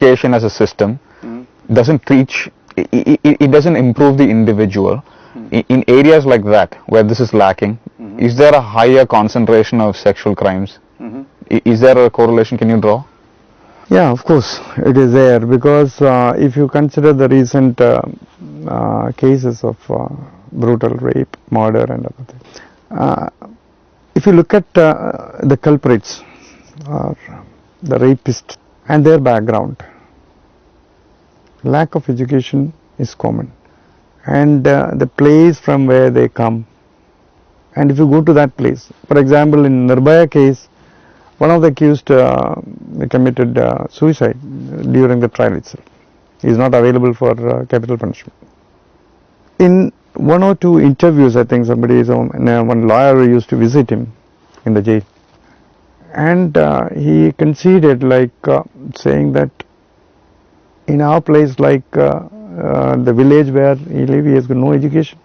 education as a system doesn't teach, it doesn't improve the individual. In areas like that, where this is lacking, is there a higher concentration of sexual crimes? Is there a correlation? Can you draw? Yeah, of course, it is there, because if you consider the recent cases of brutal rape, murder and other things, if you look at the culprits or the rapists and their background, lack of education is common, and the place from where they come, and if you go to that place, for example, in Nirbhaya case, one of the accused committed suicide during the trial itself. He is not available for capital punishment. In one or two interviews, I think one lawyer used to visit him in the jail, and he conceded, like saying that in our place, like the village where he lives, he has got no education,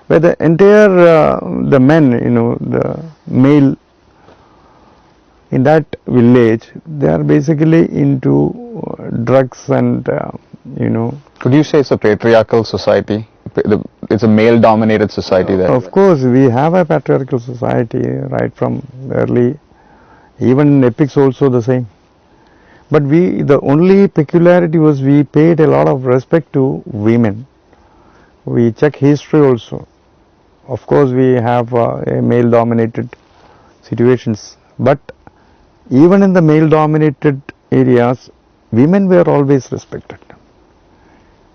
where the entire the men, the male in that village, they are basically into drugs and Could you say it's a patriarchal society? It's a male-dominated society there. Of course, we have a patriarchal society right from early, even in epics also the same. But the only peculiarity was we paid a lot of respect to women. We check history also. Of course, we have a male-dominated situations, but even in the male-dominated areas, women were always respected,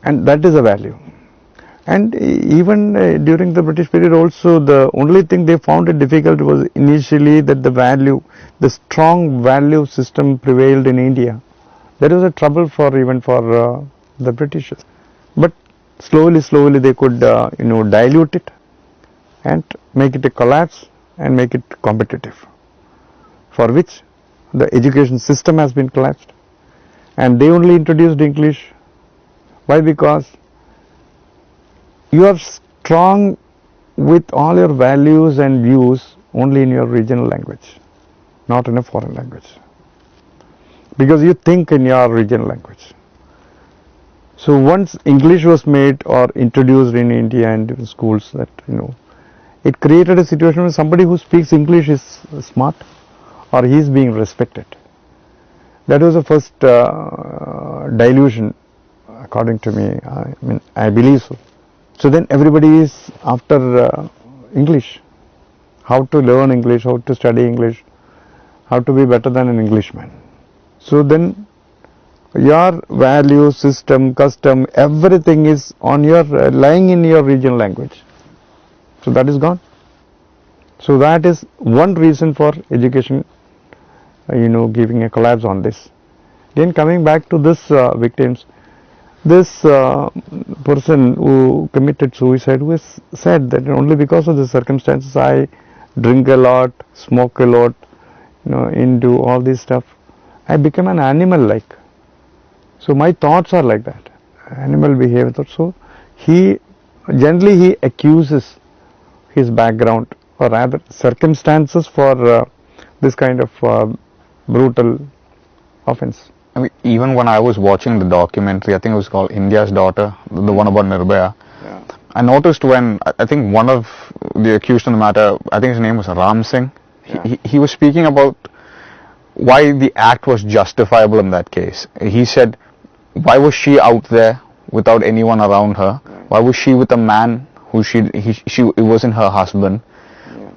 and that is a value. And even during the British period also, the only thing they found it difficult was initially that the strong value system prevailed in India. There was a trouble even for the Britishers. But slowly they could dilute it and make it a collapse and make it competitive, for which the education system has been collapsed, and they only introduced English. Why? Because you are strong with all your values and views only in your regional language, not in a foreign language, because you think in your regional language. So once English was made or introduced in India and in schools, that it created a situation where somebody who speaks English is smart, or he is being respected. That was the first dilution, according to me. I believe so. So then everybody is after English, how to learn English, how to study English, how to be better than an Englishman. So then your value system, custom, everything is on your lying in your regional language. So that is gone. So that is one reason for education giving a collapse on this. Then coming back to this victims, this person who committed suicide, who has said that only because of the circumstances I drink a lot, smoke a lot, into all this stuff, I become an animal like. So my thoughts are like that, animal behavior. So he accuses his background, or rather circumstances, for this kind of brutal offense. I mean, even when I was watching the documentary, I think it was called India's Daughter, the one about Nirbhaya, I noticed when, I think one of the accused in the matter, I think his name was Ram Singh, he was speaking about why the act was justifiable in that case. He said, why was she out there without anyone around her? Why was she with a man who it wasn't her husband?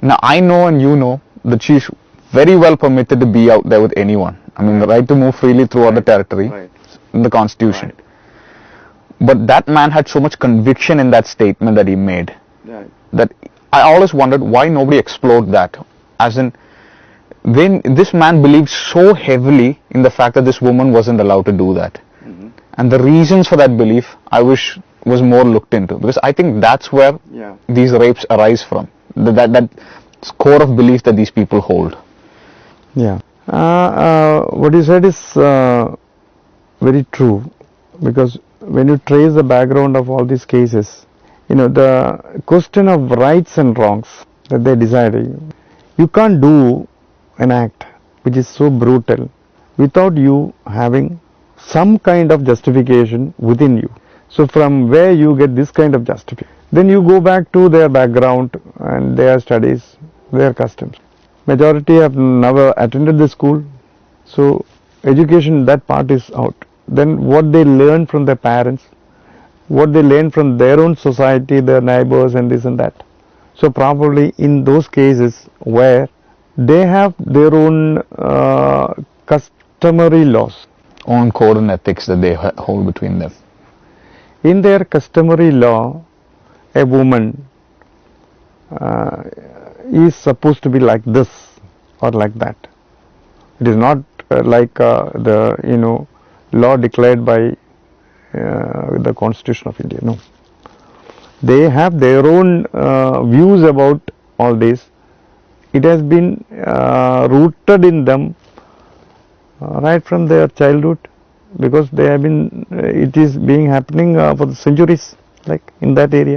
Now I know and you know that she's very well permitted to be out there with anyone. I mean, the right to move freely throughout the territory in the constitution. But that man had so much conviction in that statement that he made that I always wondered why nobody explored that. As in, when this man believed so heavily in the fact that this woman wasn't allowed to do that. And the reasons for that belief, I wish was more looked into, because I think that's where these rapes arise from. That core of belief that these people hold. Yeah. What you said is very true, because when you trace the background of all these cases, the question of rights and wrongs that they decide, you can't do an act which is so brutal without you having some kind of justification within you. So from where you get this kind of justification, then you go back to their background and their studies, their customs. Majority have never attended the school, so education, that part is out. Then what they learn from their parents, what they learn from their own society, their neighbors and this and that. So probably in those cases where they have their own customary laws, Own code and ethics that they hold between them. in their customary law, a woman is supposed to be like this or like that. It is not like the law declared by the Constitution of India. No, they have their own views about all this. It has been rooted in them right from their childhood, because they have been it is being happening for the centuries, like in that area.